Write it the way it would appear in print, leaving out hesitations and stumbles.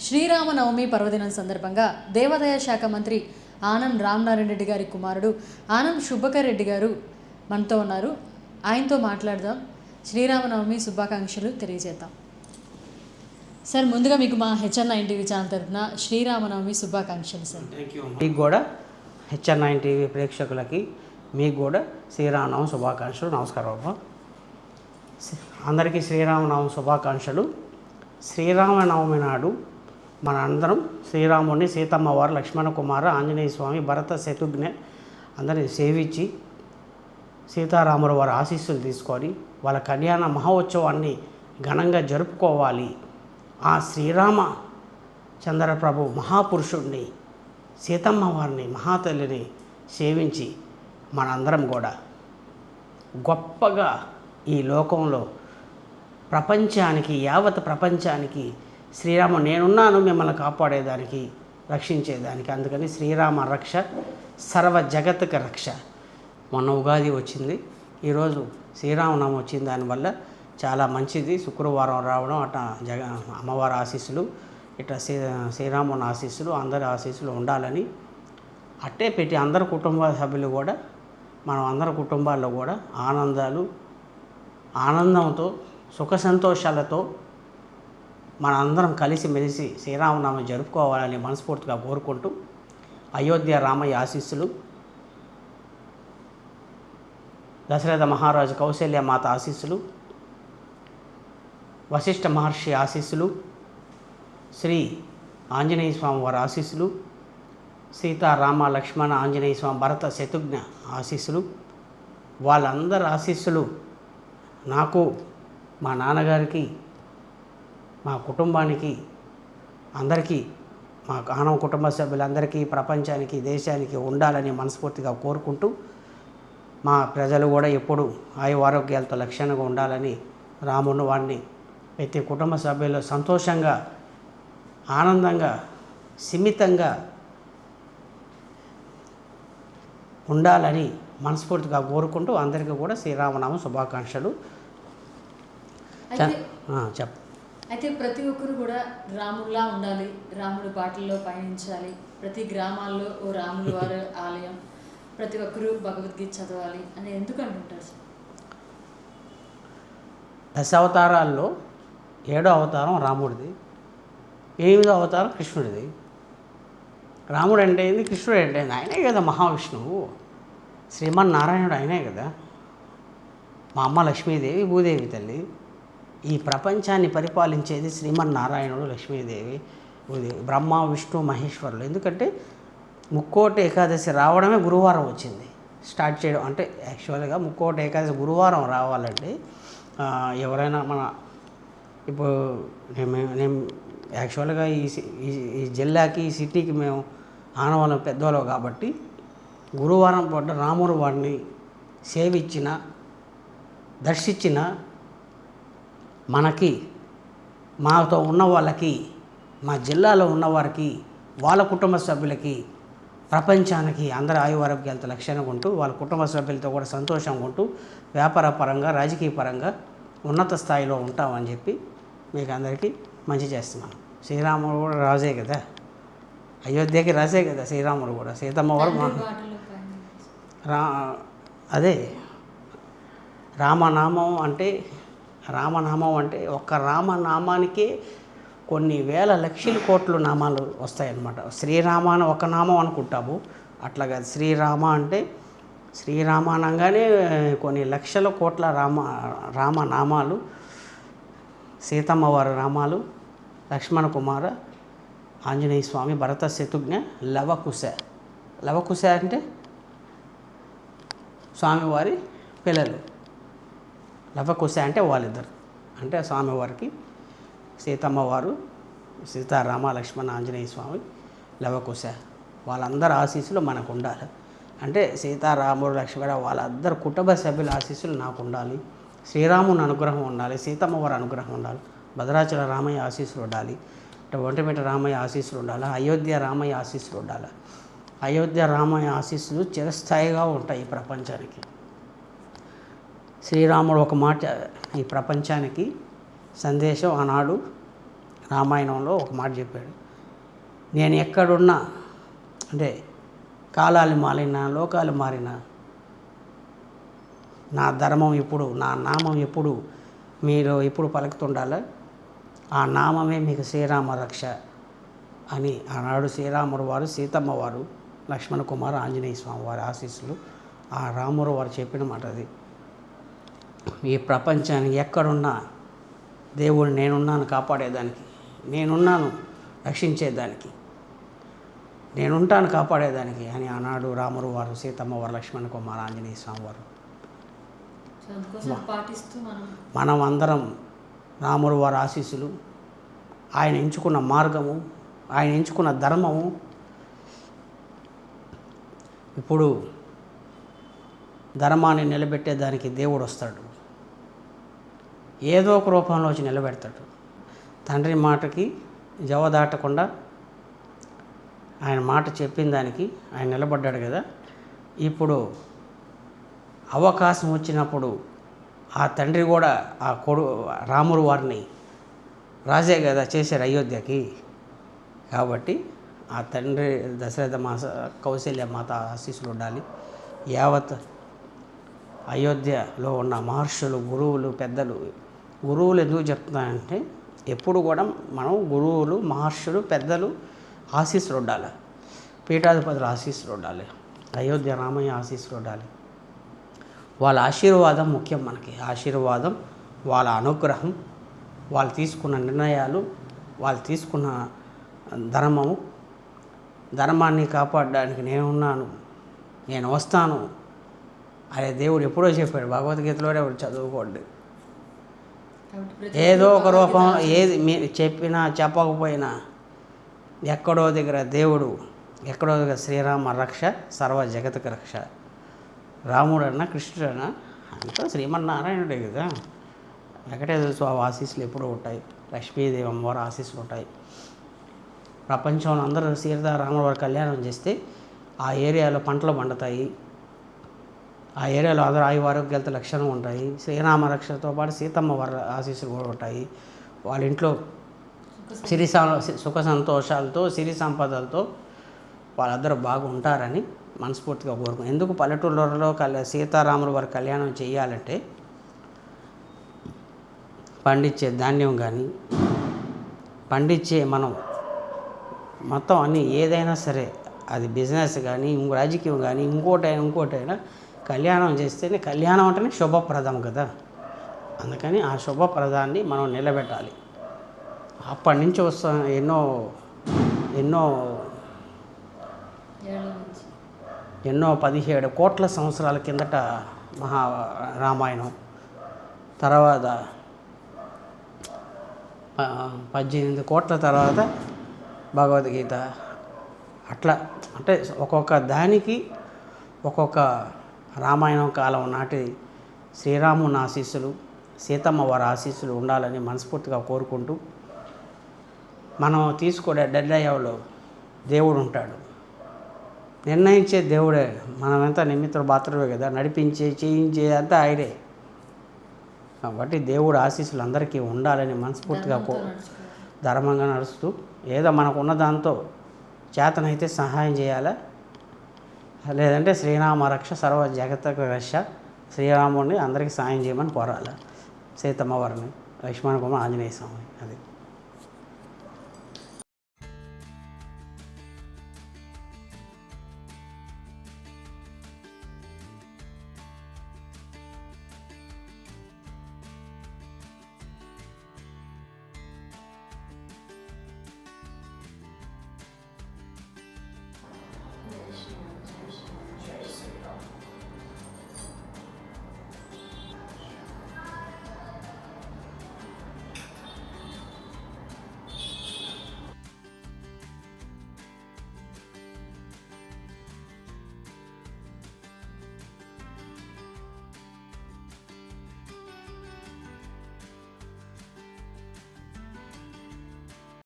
శ్రీరామనవమి పర్వదినం సందర్భంగా దేవాదాయ శాఖ మంత్రి ఆనం రామనారాయణ రెడ్డి గారి కుమారుడు ఆనం శుభకర్ రెడ్డి గారు మనతో ఉన్నారు. ఆయనతో మాట్లాడదాం. శ్రీరామనవమి శుభాకాంక్షలు తెలియజేద్దాం. సార్, ముందుగా మీకు మా హెచ్ఎన్9 టీవీ ఛానల్ తరఫున శ్రీరామనవమి శుభాకాంక్షలు సార్. Thank you. మీకు కూడా హెచ్ఎన్9 టీవీ ప్రేక్షకులకి మీకు కూడా శ్రీరామనవమి శుభాకాంక్షలు. నమస్కారం అమ్మా. అందరికీ శ్రీరామనవమి శుభాకాంక్షలు. శ్రీరామనవమి నాడు మన అందరం శ్రీరాముడిని, సీతమ్మ వారు, లక్ష్మణ కుమార, ఆంజనేయ స్వామి, భరత శత్రుఘ్న అందరిని సేవించి సీతారాముల వారి ఆశీస్సులు తీసుకొని వాళ్ళ కళ్యాణ మహోత్సవాన్ని ఘనంగా జరుపుకోవాలి. ఆ శ్రీరామ చంద్రప్రభు మహాపురుషుడిని, సీతమ్మ వారిని, మహాతల్లిని సేవించి మనందరం కూడా గొప్పగా ఈ లోకంలో ప్రపంచానికి, యావత్ ప్రపంచానికి శ్రీరామ నేనున్నాను మిమ్మల్ని కాపాడేదానికి, రక్షించేదానికి. అందుకని శ్రీరామ రక్ష సర్వ జగత్తుకి రక్ష. మొన్న ఉగాది వచ్చింది, ఈరోజు శ్రీరామనామం వచ్చింది. దానివల్ల చాలా మంచిది. శుక్రవారం రావడం, అట్లా అమ్మవారి ఆశీస్సులు, ఇట్లా శ్రీరాముని ఆశీస్సులు, అందరి ఆశీస్సులు ఉండాలని అట్టే పెట్టి అందరి కుటుంబ సభ్యులు కూడా, మనం అందరి కుటుంబాల్లో కూడా ఆనందంతో సుఖ సంతోషాలతో మనందరం కలిసిమెలిసి శ్రీరామనామం జరుపుకోవాలని మనస్ఫూర్తిగా కోరుకుంటూ, అయోధ్య రామయ్య ఆశీస్సులు, దశరథ మహారాజు కౌశల్య మాత ఆశీస్సులు, వశిష్ఠ మహర్షి ఆశీస్సులు, శ్రీ ఆంజనేయ స్వామి వారి ఆశీస్సులు, సీతారామ లక్ష్మణ ఆంజనేయ స్వామి భరత శత్రుఘ్న ఆశీస్సులు, వాళ్ళందరి ఆశీస్సులు నాకు, మా నాన్నగారికి, మా కుటుంబానికి, అందరికీ, మా ఆనవ కుటుంబ సభ్యులందరికీ, ప్రపంచానికి, దేశానికి ఉండాలని మనస్ఫూర్తిగా కోరుకుంటూ, మా ప్రజలు కూడా ఎప్పుడు ఆరోగ్యాలతో లక్షణంగా ఉండాలని రాముని వాడిని ప్రతి కుటుంబ సభ్యులు సంతోషంగా, ఆనందంగా, సిమితంగా ఉండాలని మనస్ఫూర్తిగా కోరుకుంటూ అందరికీ కూడా శ్రీరామనామ శుభాకాంక్షలు. చెప్పు. అయితే ప్రతి ఒక్కరు కూడా రాముడిలా ఉండాలి, రాముడి బాటల్లో పయనించాలి, ప్రతి గ్రామాల్లో ఓ రాముడి వారి ఆలయం, ప్రతి ఒక్కరూ భగవద్గీత చదవాలి అని ఎందుకు అంటుంటారు సార్? దశావతారాల్లో 7వ అవతారం రాముడిది, 8వ అవతారం కృష్ణుడిది. రాముడు అంటే ఏంది, కృష్ణుడు అంటే ఏంది? ఆయనే కదా మహావిష్ణువు, శ్రీమన్నారాయణుడు ఆయనే కదా. మా అమ్మ లక్ష్మీదేవి, భూదేవి తల్లి. ఈ ప్రపంచాన్ని పరిపాలించేది శ్రీమన్నారాయణుడు, లక్ష్మీదేవి, భూదేవి, బ్రహ్మ విష్ణు మహేశ్వరులు. ఎందుకంటే ముక్కోటి ఏకాదశి రావడమే గురువారం వచ్చింది స్టార్ట్ చేయడం. అంటే యాక్చువల్గా ముక్కోటి ఏకాదశి గురువారం రావాలంటే ఎవరైనా మన ఇప్పుడు నేను యాక్చువల్గా ఈ జిల్లాకి, ఈ సిటీకి మేము ఆనవాళ్ళం పెద్దవాళ్ళం కాబట్టి గురువారం పూట రాముడు వారిని సేవించిన, దర్శించిన మనకి, మాతో ఉన్న వాళ్ళకి, మా జిల్లాలో ఉన్నవారికి, వాళ్ళ కుటుంబ సభ్యులకి, ప్రపంచానికి అందరి ఆరోగ్యాలతో లక్షణంగా ఉంటూ, వాళ్ళ కుటుంబ సభ్యులతో కూడా సంతోషంగా ఉంటూ, వ్యాపార పరంగా, రాజకీయ పరంగా ఉన్నత స్థాయిలో ఉంటామని చెప్పి మీకు అందరికీ మంచి చేస్తున్నాను. శ్రీరాముడు కూడా రాజే కదా, అయోధ్యకి రాజే కదా శ్రీరాముడు కూడా. సీతమ్మ వారు అదే రామనామం అంటే ఒక్క రామనామానికే కొన్ని వేల లక్షల కోట్ల నామాలు వస్తాయన్నమాట. శ్రీరామ అని ఒక నామం అనుకుంటాము, అట్లా కాదు. శ్రీరామ అంటే శ్రీరామానంగానే కొన్ని లక్షల కోట్ల రామనామాలు, సీతమ్మ వారి నామాలు, లక్ష్మణ కుమార, ఆంజనేయ స్వామి, భరత శత్రుఘ్న, లవకుశ అంటే స్వామివారి పిల్లలు. లవకుశ అంటే వాళ్ళిద్దరు, అంటే స్వామివారికి సీతమ్మ వారు, సీతారామ లక్ష్మణ ఆంజనేయ స్వామి, లవకుశ, వాళ్ళందరి ఆశీస్సులు మనకు ఉండాలి. అంటే సీతారాముడు, లక్ష్మణ వాళ్ళందరు కుటుంబ సభ్యుల ఆశీస్సులు నాకు ఉండాలి. శ్రీరాముని అనుగ్రహం ఉండాలి, సీతమ్మ వారి అనుగ్రహం ఉండాలి, భద్రాచల రామయ్య ఆశీస్సులు ఉండాలి, ఒంటిమిట్ట రామయ్య ఆశీస్సులు ఉండాలి, అయోధ్య రామయ్య ఆశీస్సులు ఉండాలి. అయోధ్య రామయ్య ఆశీస్సులు చిరస్థాయిగా ఉంటాయి ఈ ప్రపంచానికి. శ్రీరాముడు ఒక మాట ఈ ప్రపంచానికి సందేశం ఆనాడు రామాయణంలో ఒక మాట చెప్పాడు, నేను ఎక్కడున్నా అంటే కాలాలు మారినా లోకాలు మారినా నా ధర్మం ఎప్పుడు, నా నామం ఎప్పుడు మీరు ఎప్పుడు పలుకుతుండాలా, ఆ నామమే మీకు శ్రీరామ రక్ష అని ఆనాడు శ్రీరాముడు వారు, సీతమ్మ వారు, లక్ష్మణ కుమార్, ఆంజనేయ స్వామి వారి ఆశీస్సులు, ఆ రాముడు వారు చెప్పిన మాట అది. ఈ ప్రపంచానికి ఎక్కడున్నా దేవుడు నేనున్నాను కాపాడేదానికి, నేనున్నాను రక్షించేదానికి, నేనుంటాను కాపాడేదానికి అని ఆనాడు రాముడు వారు, సీతమ్మ వారు, లక్ష్మణ కుమార్, ఆంజనేయ స్వామి వారు. మనం అందరం రాముడు వారి ఆశీస్సులు, ఆయన ఎంచుకున్న మార్గము, ఆయన ఎంచుకున్న ధర్మము ఇప్పుడు ధర్మాన్ని నిలబెట్టేదానికి దేవుడు వస్తాడు, ఏదో ఒక రూపంలో వచ్చి నిలబెడతాడు. తండ్రి మాటకి జవదాటకుండా ఆయన మాట చెప్పిన దానికి ఆయన నిలబడ్డాడు కదా. ఇప్పుడు అవకాశం వచ్చినప్పుడు ఆ తండ్రి కూడా ఆ రాముడు వారిని రాజే కదా చేశారు అయోధ్యకి. కాబట్టి ఆ తండ్రి దశరథ కౌశల్య మాత ఆశీస్సులు ఉండాలి. యావత్ అయోధ్యలో ఉన్న మహర్షులు, గురువులు, పెద్దలు, గురువులు ఎందుకు చెప్తున్నానంటే ఎప్పుడు కూడా మనం గురువులు, మహర్షులు, పెద్దలు ఆశీస్సులు ఉండాలి, పీఠాధిపతుల ఆశీస్సులు ఉండాలి, అయోధ్య రామయ్య ఆశీస్సులు ఉండాలి. వాళ్ళ ఆశీర్వాదం ముఖ్యం మనకి. ఆశీర్వాదం, వాళ్ళ అనుగ్రహం, వాళ్ళు తీసుకున్న నిర్ణయాలు, వాళ్ళు తీసుకున్న ధర్మము, ధర్మాన్ని కాపాడడానికి నేనున్నాను, నేను వస్తాను అనే దేవుడు ఎప్పుడో చెప్పాడు. భగవద్గీతలోనే చదువుకోండి. ఏదో ఒక రూపం, ఏది మీరు చెప్పినా చెప్పకపోయినా ఎక్కడో దగ్గర దేవుడు, ఎక్కడో దగ్గర శ్రీరామ రక్ష, సర్వ జగత్కి రక్ష. రాముడన్నా కృష్ణుడన్నా అంతా శ్రీమన్నారాయణుడే కదా. వెంకటేశ్వర స్వామి ఆశీస్సులు ఎప్పుడూ ఉంటాయి, లక్ష్మీదేవి అమ్మవారి ఆశీస్సులు ఉంటాయి. ప్రపంచంలో అందరూ సీతారాముల వారి కళ్యాణం చేస్తే ఆ ఏరియాలో పంటలు పండుతాయి, ఆ ఏరియాలో అందరూ ఆయువారోగ్యాలతో లక్షణం ఉంటాయి. శ్రీరామ రక్షతో పాటు సీతమ్మ వారి ఆశీస్సులు కూడా ఉంటాయి. వాళ్ళ ఇంట్లో సుఖ సంతోషాలతో, సిరి సంపదలతో వాళ్ళందరూ బాగుంటారని మనస్ఫూర్తిగా కోరుకున్నాం. ఎందుకు పల్లెటూళ్ళలో సీతారాముల వారి కళ్యాణం చేయాలంటే పండించే ధాన్యం కానీ, పండించే మనం మొత్తం అన్నీ ఏదైనా సరే, అది బిజినెస్ కానీ, రాజకీయం కానీ, ఇంకోటైనా కళ్యాణం చేస్తేనే, కళ్యాణం అంటేనే శుభప్రదం కదా. అందుకని ఆ శుభప్రదాన్ని మనం నిలబెట్టాలి. అప్పటి నుంచి వస్తున్న ఎన్నో 17 కోట్ల సంవత్సరాల కిందట రామాయణం, తర్వాత 18 కోట్ల తర్వాత భగవద్గీత, అట్లా అంటే ఒక్కొక్క దానికి ఒక్కొక్క రామాయణం కాలం నాటి శ్రీరాముని ఆశీస్సులు, సీతమ్మ వారి ఆశీస్సులు ఉండాలని మనస్ఫూర్తిగా కోరుకుంటూ, మనం తీసుకునే నిర్ణయంలో దేవుడు ఉంటాడు. నిర్ణయించే దేవుడే, మనమంతా నిమిత్త పాత్రమే కదా, నడిపించే చేయించే అంతా ఆయనే. కాబట్టి దేవుడు ఆశీస్సులు అందరికీ ఉండాలని మనస్ఫూర్తిగా ధర్మంగా నడుస్తూ, ఏదో మనకున్న దాంతో చేతనైతే సహాయం చేయాలా, లేదంటే శ్రీరామ రక్ష, సర్వ జగత్తుకు రక్ష, శ్రీరాముడిని అందరికీ సాయం చేయమని కోరాలి. సీతమ్మ వారిని, లక్ష్మణ కుమార్, ఆంజనేయ స్వామి. అది